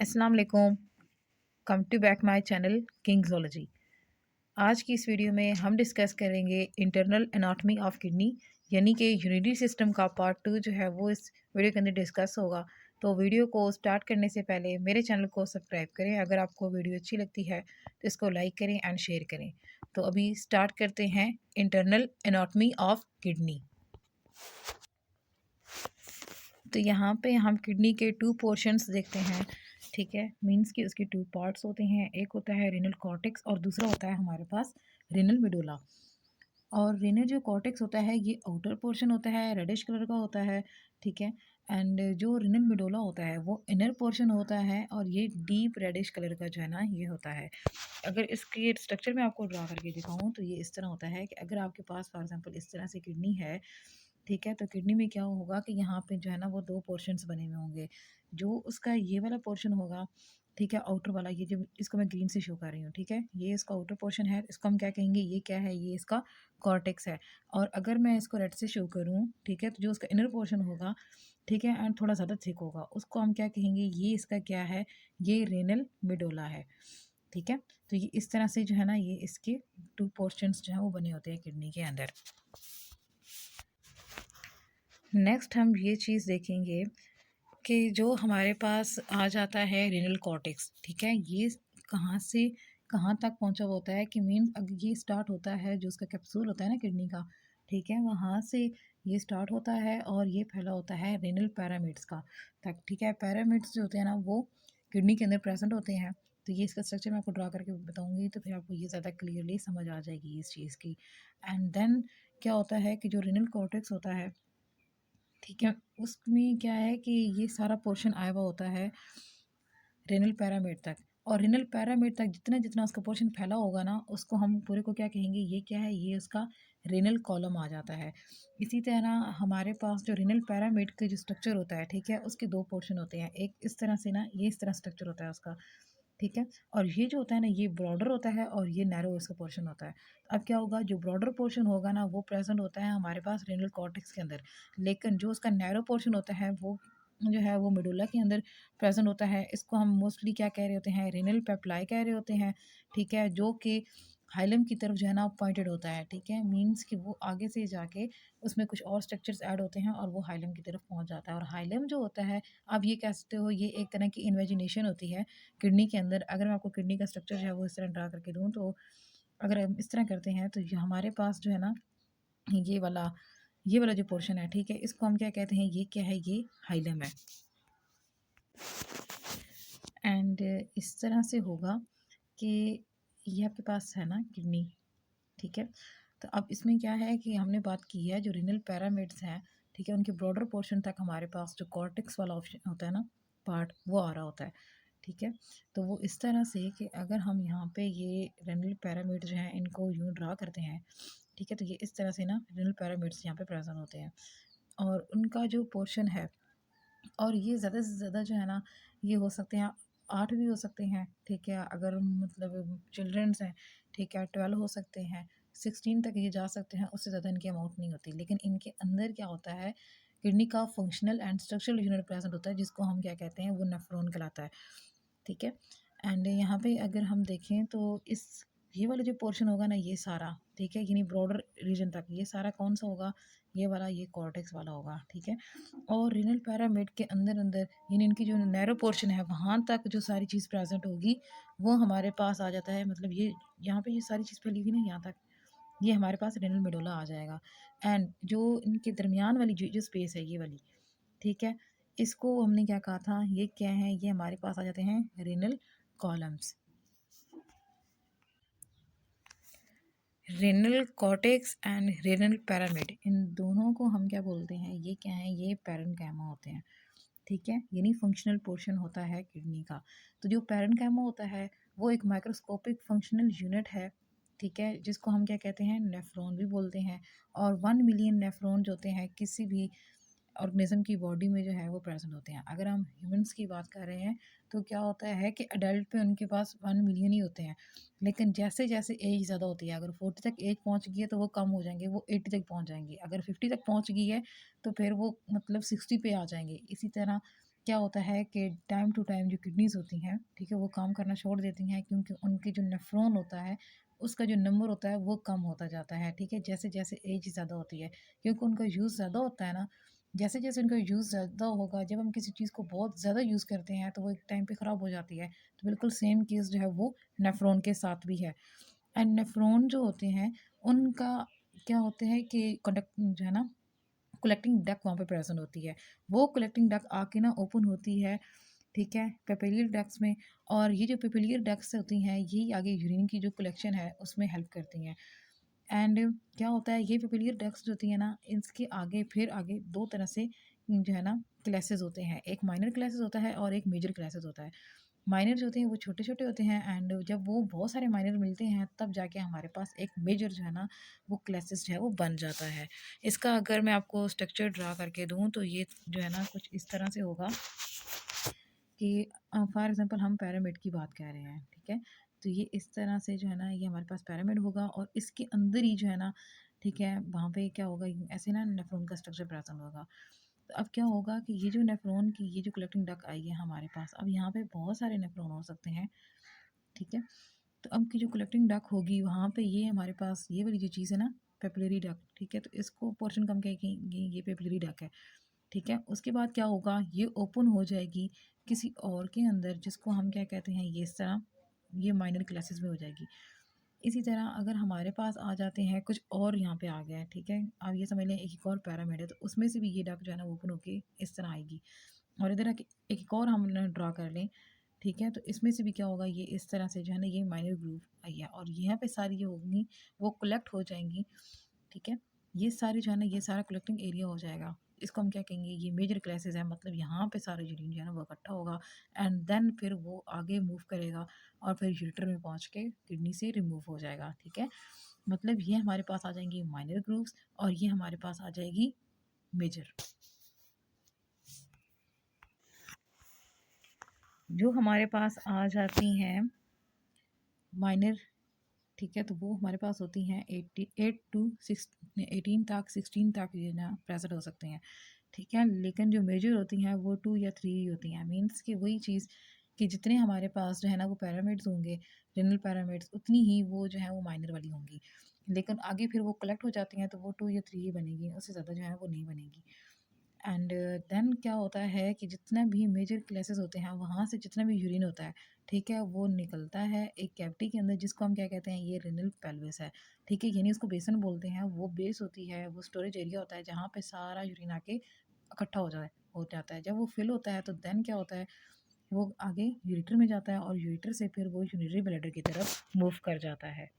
अस्सलाम वालेकुम। Come to back my channel Kingsology. आज की इस वीडियो में हम डिस्कस करेंगे इंटरनल एनाटॉमी ऑफ किडनी, यानी कि यूरिनरी सिस्टम का पार्ट 2 जो है वो इस वीडियो के अंदर डिस्कस होगा। तो वीडियो को स्टार्ट करने से पहले मेरे चैनल को सब्सक्राइब करें। अगर आपको वीडियो अच्छी लगती है तो इसको लाइक करें एंड शेयर करें। तो अभी स्टार्ट करते हैं इंटरनल एनाटॉमी ऑफ किडनी। तो यहाँ पे हम किडनी के 2 पोर्शंस देखते हैं, ठीक है। मींस कि उसके 2 पार्ट्स होते हैं। एक होता है रेनल कॉर्टेक्स और दूसरा होता है हमारे पास रेनल मेडुला। और रेनल जो कॉर्टेक्स होता है ये आउटर पोर्शन होता है, रेडिश कलर का होता है, ठीक है। एंड जो रेनल मेडुला होता है वो इनर पोर्शन होता है और ये डीप रेडिश कलर का जो है ना ये होता है। अगर इसके स्ट्रक्चर में आपको ड्रा करके दिखाऊं तो ये इस तरह होता है कि अगर आपके पास फॉर एग्जांपल इस तरह से किडनी है, ठीक है। तो किडनी में क्या होगा कि यहाँ पे जो है ना वो 2 पोर्शंस बने हुए होंगे। जो उसका ये वाला पोर्शन होगा, ठीक है, आउटर वाला, ये जो इसको मैं ग्रीन से शो कर रही हूँ, ठीक है। ये इसका आउटर पोर्शन है, इसको हम क्या कहेंगे, ये क्या है, ये इसका कॉर्टेक्स है। और अगर मैं इसको रेड से शो करूँ, ठीक है, तो जो उसका इनर पोर्शन होगा, ठीक है, एंड थोड़ा ज़्यादा थिक होगा, उसको हम क्या कहेंगे, ये इसका क्या है, ये रेनल मेडुला है, ठीक है। तो ये इस तरह से जो है ना ये इसके 2 पोर्शंस जो है वो बने होते हैं किडनी के अंदर। नेक्स्ट हम ये चीज़ देखेंगे कि जो हमारे पास आ जाता है रेनल कॉर्टेक्स, ठीक है, ये कहाँ से कहाँ तक पहुँचा हुआ होता है कि मीन अगर ये स्टार्ट होता है, जो उसका कैप्सूल होता है ना किडनी का, ठीक है, वहाँ से ये स्टार्ट होता है और ये फैला होता है रेनल पैरामिड्स का तक, ठीक है। पैरामिड्स जो होते हैं ना वो किडनी के अंदर प्रेजेंट होते हैं। तो ये इसका स्ट्रक्चर मैं आपको ड्रा करके बताऊंगी तो फिर आपको ये ज़्यादा क्लियरली समझ आ जाएगी इस चीज़ की। एंड देन क्या होता है कि जो रेनल कॉर्टेक्स होता है, ठीक है, उसमें क्या है कि ये सारा पोर्शन आया हुआ होता है रेनल पैरामिड तक। और रेनल पैरामिड तक जितना जितना उसका पोर्शन फैला होगा ना उसको हम पूरे को क्या कहेंगे, ये क्या है, ये उसका रेनल कॉलम आ जाता है। इसी तरह हमारे पास जो रेनल पैरामिड का जो स्ट्रक्चर होता है, ठीक है, उसके 2 पोर्शन होते हैं। एक इस तरह से ना, ये इस तरह स्ट्रक्चर होता है उसका, ठीक है। और ये जो होता है ना ये ब्रॉडर होता है और ये नैरो इसका पोर्शन होता है। अब क्या होगा, जो ब्रॉडर पोर्शन होगा ना वो प्रेजेंट होता है हमारे पास रेनल कॉर्टेक्स के अंदर, लेकिन जो उसका नैरो पोर्शन होता है वो जो है वो मेडुला के अंदर प्रेजेंट होता है। इसको हम मोस्टली क्या कह रहे होते हैं, रेनल पेप्लाई कह रहे होते हैं, ठीक है, जो कि हाइलम की तरफ जो है ना पॉइंटेड होता है, ठीक है। मीन्स कि वो आगे से जाके उसमें कुछ और स्ट्रक्चर्स ऐड होते हैं और वो हाइलम की तरफ पहुंच जाता है। और हाइलम जो होता है, आप ये कह सकते हो, ये एक तरह की इन्वेजिनेशन होती है किडनी के अंदर। अगर मैं आपको किडनी का स्ट्रक्चर जो है वो इस तरह ड्रा करके दूँ तो अगर हम इस तरह करते हैं तो ये हमारे पास जो है ना ये वाला जो पोर्शन है, ठीक है, इसको हम क्या कहते हैं, ये क्या है, ये हाइलम है। एंड इस तरह से होगा कि ये आपके पास है ना किडनी, ठीक है। तो अब इसमें क्या है कि हमने बात की है जो रिनल पैरामिड्स हैं, ठीक है, उनके ब्रॉडर पोर्शन तक हमारे पास जो कॉर्टेक्स वाला ऑप्शन होता है ना पार्ट, वो आ रहा होता है, ठीक है। तो वो इस तरह से कि अगर हम यहाँ पे ये रेनल पैरामिड जो हैं इनको यूँ ड्रा करते हैं, ठीक है, तो ये इस तरह से ना रेनल पैरामिड्स यहाँ पे प्रेजेंट होते हैं और उनका जो पोर्शन है, और ये ज़्यादा से ज़्यादा जो है ना ये हो सकते हैं 8 भी हो सकते हैं, ठीक है, अगर मतलब चिल्ड्रंस हैं, ठीक है, 12 हो सकते हैं, 16 तक ये जा सकते हैं, उससे ज़्यादा इनकी अमाउंट नहीं होती। लेकिन इनके अंदर क्या होता है, किडनी का functional and structural unit present होता है जिसको हम क्या कहते हैं, वो नेफ्रॉन कहलाता है, ठीक है। एंड यहाँ पे अगर हम देखें तो इस ये वाला जो पोर्शन होगा ना ये सारा, ठीक है, यानी ब्रॉडर रीजन तक ये सारा कौन सा होगा, ये वाला, ये कॉर्टेक्स वाला होगा, ठीक है। और रीनल पैरामिड के अंदर अंदर यानी इनकी जो नैरो पोर्शन है वहाँ तक जो सारी चीज़ प्रेजेंट होगी वो हमारे पास आ जाता है। मतलब ये यहाँ पे ये सारी चीज़ फैली हुई ना यहाँ तक, ये हमारे पास रेनल मेडुला आ जाएगा। एंड जो इनके दरमियान वाली जो स्पेस है ये वाली, ठीक है, इसको हमने क्या कहा था, ये क्या है, ये हमारे पास आ जाते हैं renal columns. Renal cortex and renal pyramid, इन दोनों को हम क्या बोलते हैं, ये क्या है, ये पैरेन्काइमा होते हैं, ठीक है, यानी फंक्शनल पोर्शन होता है किडनी का। तो जो पैरेन्काइमा होता है वो एक माइक्रोस्कोपिक फंक्शनल यूनिट है, ठीक है, जिसको हम क्या कहते हैं, नेफ्रॉन भी बोलते हैं। और 1 मिलियन नेफ्रॉन जो होते हैं किसी भी ऑर्गेनिज्म की बॉडी में जो है वो प्रेजेंट होते हैं। अगर हम ह्यूमंस की बात कर रहे हैं तो क्या होता है कि अडल्ट पे उनके पास 1 मिलियन ही होते हैं, लेकिन जैसे जैसे एज ज़्यादा होती है, अगर 40 तक एज पहुंच गई है तो वो कम हो जाएंगे, वो 80 तक पहुंच जाएंगे। अगर 50 तक पहुंच गई है तो फिर वो मतलब 60 पे आ जाएंगे। इसी तरह क्या होता है कि टाइम टू टाइम जो किडनीज होती हैं, ठीक है, वो काम करना छोड़ देती हैं, क्योंकि उनके जो नेफ्रॉन होता है उसका जो नंबर होता है वो कम होता जाता है, ठीक है, जैसे जैसे एज ज़्यादा होती है, क्योंकि उनका यूज़ ज़्यादा होता है ना। जैसे जैसे उनका यूज़ ज़्यादा होगा, जब हम किसी चीज़ को बहुत ज़्यादा यूज़ करते हैं तो वो एक टाइम पे ख़राब हो जाती है। तो बिल्कुल सेम केस जो है वो नेफ्रॉन के साथ भी है। एंड नेफ्रॉन जो होते हैं उनका क्या होते हैं कि कंडक्ट जो है ना, कलेक्टिंग डक्ट वहाँ पे प्रेजेंट होती है। वो कलेक्टिंग डक्ट आके ना ओपन होती है, ठीक है, पेपिलियर डक्ट्स में। और ये जो पेपिलियर डक्ट्स होती हैं यही आगे यूरिन की जो कलेक्शन है उसमें हेल्प करती हैं। एंड क्या होता है, ये पेपिलियर डक्ट्स जो होती है ना, इसके आगे फिर आगे दो तरह से जो है ना क्लासेस होते हैं। एक माइनर क्लासेस होता है और एक मेजर क्लासेस होता है। माइनर जो होते हैं वो छोटे छोटे होते हैं, एंड जब वो बहुत सारे माइनर मिलते हैं तब जाके हमारे पास एक मेजर जो है ना वो क्लासेस जो है वो बन जाता है। इसका अगर मैं आपको स्ट्रक्चर ड्रा करके दूँ तो ये जो है ना कुछ इस तरह से होगा कि फॉर एग्जांपल हम पिरामिड की बात कर रहे हैं, ठीक है, तो ये इस तरह से जो है ना ये हमारे पास पिरामिड होगा, और इसके अंदर ही जो है ना, ठीक है, वहाँ पे क्या होगा, ऐसे ना नेफ्रॉन का स्ट्रक्चर प्रेजेंट होगा। तो अब क्या होगा कि ये जो नेफ्रॉन की ये जो कलेक्टिंग डक्ट आई है हमारे पास, अब यहाँ पे बहुत सारे नेफ्रॉन हो सकते हैं, ठीक है। तो अब की जो कलेक्टिंग डक्ट होगी वहाँ पे ये हमारे पास ये वाली जो चीज़ है ना, पेपिलरी डक्ट, ठीक है, तो इसको पोर्शन कम कहेंगे, ये पेपिलरी डक्ट है, ठीक है। उसके बाद क्या होगा, ये ओपन हो जाएगी किसी और के अंदर, जिसको हम क्या कहते हैं, ये इस तरह ये माइनर क्लासेस में हो जाएगी। इसी तरह अगर हमारे पास आ जाते हैं कुछ और यहाँ पे आ गया है, ठीक है, आप ये समझ लें एक और पैरामिड है, तो उसमें से भी ये डक्ट जो है ना ओपन होके इस तरह आएगी। और इधर एक और हम ड्रा कर लें, ठीक है, तो इसमें से भी क्या होगा, ये इस तरह से जो है ना ये माइनर ग्रूव आई है, और यहाँ पे सारी जो होंगी वो कलेक्ट हो जाएंगी, ठीक है। ये सारे जो है ना ये सारा कलेक्टिंग एरिया हो जाएगा। इसको हम क्या कहेंगे, ये मेजर क्लासेस है, मतलब यहाँ पे सारा यूरिन जो है ना वो इकट्ठा होगा, एंड देन फिर वो आगे मूव करेगा और फिर यूरेटर में पहुँच के किडनी से रिमूव हो जाएगा, ठीक है। मतलब ये हमारे पास आ जाएंगी माइनर ग्रूव्स और ये हमारे पास आ जाएगी मेजर। जो हमारे पास आ जाती हैं माइनर, ठीक है, तो वो हमारे पास होती हैं 8 टू 18 तक, 16 तक ये ना प्रेजेंट हो सकते हैं, ठीक है। लेकिन जो मेजर होती हैं वो 2 या 3 होती हैं, मीन्स कि वही चीज़ कि जितने हमारे पास जो है ना वो पैरामिड्स होंगे, रेनल पैरामिड्स, उतनी ही वो जो है वो माइनर वाली होंगी। लेकिन आगे फिर वो कलेक्ट हो जाती हैं तो वो 2 या 3 ही बनेगी, उससे ज़्यादा जो है वो नहीं बनेगी। एंड देन क्या होता है कि जितना भी मेजर क्लासेस होते हैं वहाँ से जितना भी यूरिन होता है, ठीक है, वो निकलता है एक कैविटी के अंदर, जिसको हम क्या कहते हैं, ये रेनल पेल्विस है, ठीक है, यानी उसको बेसन बोलते हैं। वो बेस होती है, वो स्टोरेज एरिया होता है जहाँ पे सारा यूरिन आके इकट्ठा हो जाता है। जब वो फिल होता है तो देन क्या होता है, वो आगे यूरेटर में जाता है और यूरेटर से फिर वो यूरिनरी ब्लैडर की तरफ मूव कर जाता है।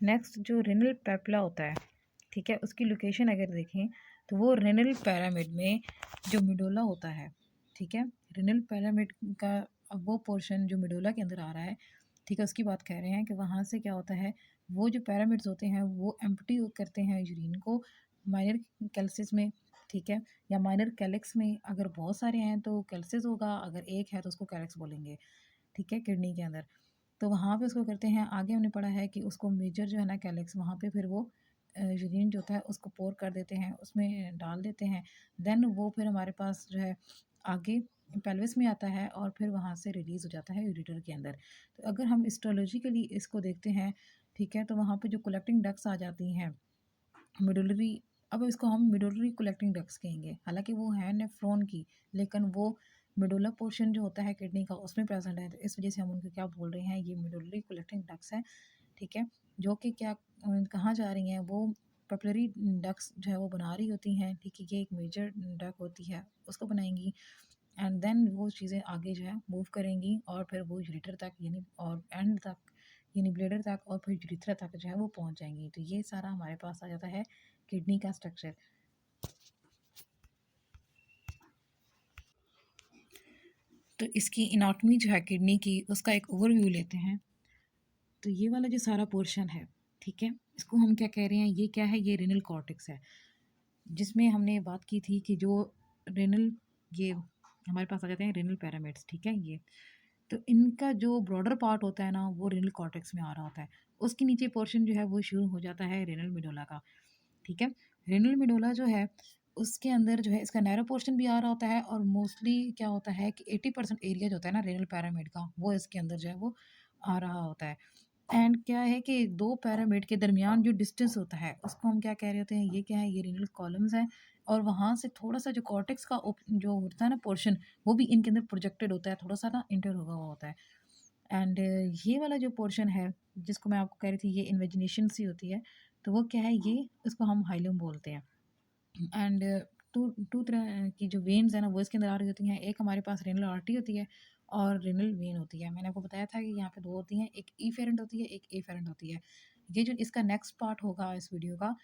नेक्स्ट जो रेनल पेपला होता है, ठीक है, उसकी लोकेशन अगर देखें तो वो रेनल पैरामिड में जो मिडोला होता है, ठीक है, रेनल पैरामिड का अब वो पोर्शन जो मिडोला के अंदर आ रहा है, ठीक है, उसकी बात कह रहे हैं कि वहाँ से क्या होता है, वो जो पैरामिड्स होते हैं वो एम्प्टी करते हैं यूरिन को माइनर कैल्सिस में, ठीक है, या माइनर कैलिक्स में। अगर बहुत सारे हैं तो कैल्सिस होगा, अगर एक है तो उसको कैलिक्स बोलेंगे, ठीक है, किडनी के अंदर। तो वहाँ पे उसको करते हैं, आगे हमने पढ़ा है कि उसको मेजर जो है ना कैलिक्स, वहाँ पे फिर वो यूरिन जो होता है उसको पोर कर देते हैं, उसमें डाल देते हैं। देन वो फिर हमारे पास जो है आगे पेल्विस में आता है और फिर वहाँ से रिलीज़ हो जाता है यूरेटर के अंदर। तो अगर हम हिस्टोलॉजिकली इसको देखते हैं, ठीक है, तो वहाँ पे जो कलेक्टिंग डक्ट्स आ जाती हैं मिडुलरी, अब इसको हम मिडुलरी कलेक्टिंग डक्ट्स कहेंगे, हालांकि वो है नेफ्रॉन की, लेकिन वो मिडुला पोर्शन जो होता है किडनी का उसमें प्रेजेंट है, तो इस वजह से हम उनको क्या बोल रहे हैं, ये मिडुलरी कलेक्टिंग डक्ट्स है, ठीक है, जो कि क्या कहाँ जा रही हैं, वो पेपिलरी डक्ट्स जो है वो बना रही होती हैं, ठीक है, ये एक मेजर डक होती है उसको बनाएंगी, एंड देन वो चीज़ें आगे जो है मूव करेंगी और फिर वो यूरेटर तक यानी और एंड तक यानी ब्लेडर तक और फिर यूरेथ्रा तक जो है वो पहुंच जाएंगी। तो ये सारा हमारे पास आ जाता है किडनी का स्ट्रक्चर। तो इसकी इनाटमी जो है किडनी की उसका एक ओवरव्यू लेते हैं। तो ये वाला जो सारा पोर्शन है, ठीक है, इसको हम क्या कह रहे हैं, ये क्या है, ये रेनल कॉर्टेक्स है, जिसमें हमने बात की थी कि जो रेनल ये हमारे पास आ जाते हैं रेनल पैरामिड्स, ठीक है, ये तो इनका जो ब्रॉडर पार्ट होता है ना वो रेनल कॉर्टेक्स में आ रहा होता है, उसके नीचे पोर्शन जो है वो शुरू हो जाता है रेनल मिडोला का, ठीक है। रेनल मिडोला जो है उसके अंदर जो है इसका नैरो पोर्शन भी आ रहा होता है, और मोस्टली क्या होता है कि 80% एरिया जो होता है ना रेनल पिरामिड का, वो इसके अंदर जो है वो आ रहा होता है। एंड क्या है कि 2 पिरामिड के दरमियान जो डिस्टेंस होता है उसको हम क्या कह रहे होते हैं, ये क्या है, ये रेनल कॉलम्स है। और वहाँ से थोड़ा-सा जो कॉर्टेक्स का जो होता है ना पोर्शन, वो भी इनके अंदर प्रोजेक्टेड होता है, थोड़ा-सा ना इंटर होगा हुआ होता है। एंड ये वाला जो पोर्शन है, जिसको मैं आपको कह रही थी ये इन्वेजिनेशन सी होती है, तो वो क्या है, ये इसको हम हाइलम बोलते हैं। एंड टू टू तरह की जो वेन्स है ना वो इसके अंदर आ रही होती हैं। एक हमारे पास रेनल आर्टरी होती है और रेनल वेन होती है। मैंने आपको बताया था कि यहाँ पे 2 होती हैं, एक इफेरेंट होती है, एक एफेरेंट होती है। ये जो इसका नेक्स्ट पार्ट होगा इस वीडियो का,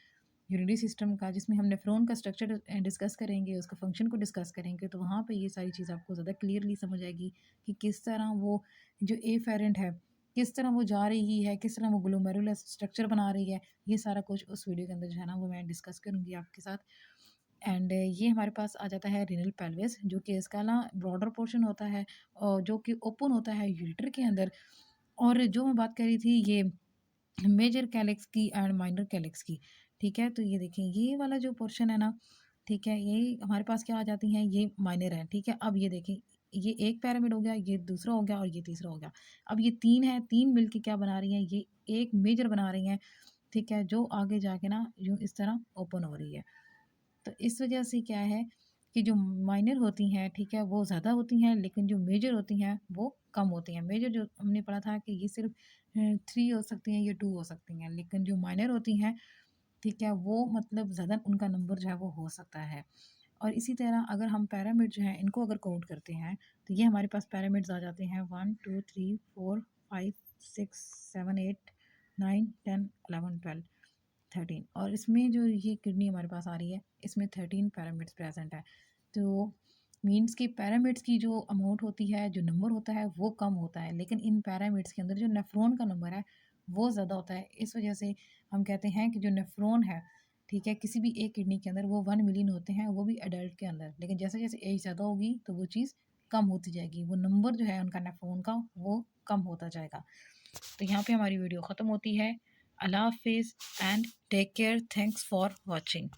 यूनिटी सिस्टम का, जिसमें हम नेफ्रॉन का स्ट्रक्चर डिस्कस करेंगे, उसका फंक्शन को डिस्कस करेंगे, तो वहाँ पे ये सारी चीज़ आपको ज़्यादा क्लियरली समझ आएगी कि किस तरह वो जो एफेरेंट है, किस तरह वो जा रही है, किस तरह वो ग्लोमेरुलर स्ट्रक्चर बना रही है। ये सारा कुछ उस वीडियो के अंदर जो है ना वो मैं डिस्कस करूँगी आपके साथ। एंड ये हमारे पास आ जाता है रेनल पेल्विस, जो कि इसका ना ब्रॉडर पोर्शन होता है और जो कि ओपन होता है यूरेटर के अंदर। और जो मैं बात कर रही थी ये मेजर कैलिक्स की एंड माइनर कैलिक्स की, ठीक है। तो ये देखें ये वाला जो पोर्शन है ना, ठीक है, ये हमारे पास क्या आ जाती हैं, ये माइनर है, ठीक है। अब ये देखें, ये एक पिरामिड हो गया, ये दूसरा हो गया और ये तीसरा हो गया। अब ये 3 है, 3 मिलके क्या बना रही हैं, ये एक मेजर बना रही हैं, ठीक है, जो आगे जाके ना यूँ इस तरह ओपन हो रही है। तो इस वजह से क्या है कि जो माइनर होती हैं, ठीक है, वो ज़्यादा होती हैं, लेकिन जो मेजर होती हैं वो कम होती हैं। मेजर जो हमने पढ़ा था कि ये सिर्फ 3 हो सकती हैं या 2 हो सकती हैं, लेकिन जो माइनर होती हैं, ठीक है, वो मतलब ज़्यादा उनका नंबर जो है वो हो सकता है। और इसी तरह अगर हम पिरामिड जो हैं इनको अगर काउंट करते हैं, तो ये हमारे पास पिरामिड्स आ जाते हैं 1 2 3 4 5 6 7 8 9 10 11 12 13। और इसमें जो ये किडनी हमारे पास आ रही है, इसमें 13 पिरामिड्स प्रेजेंट है। तो मीन्स कि पिरामिड्स की जो अमाउंट होती है, जो नंबर होता है वो कम होता है, लेकिन इन पिरामिड्स के अंदर जो नेफ्रॉन का नंबर है वो ज़्यादा होता है। इस वजह से हम कहते हैं कि जो नेफ्रॉन है, ठीक है, किसी भी एक किडनी के अंदर वो 1 मिलियन होते हैं, वो भी एडल्ट के अंदर। लेकिन जैसे जैसे एज ज़्यादा होगी तो वो चीज़ कम होती जाएगी, वो नंबर जो है उनका नेफ्रॉन का वो कम होता जाएगा। तो यहाँ पे हमारी वीडियो ख़त्म होती है। अल्लाह हाफिज़ and take care. Thanks for watching.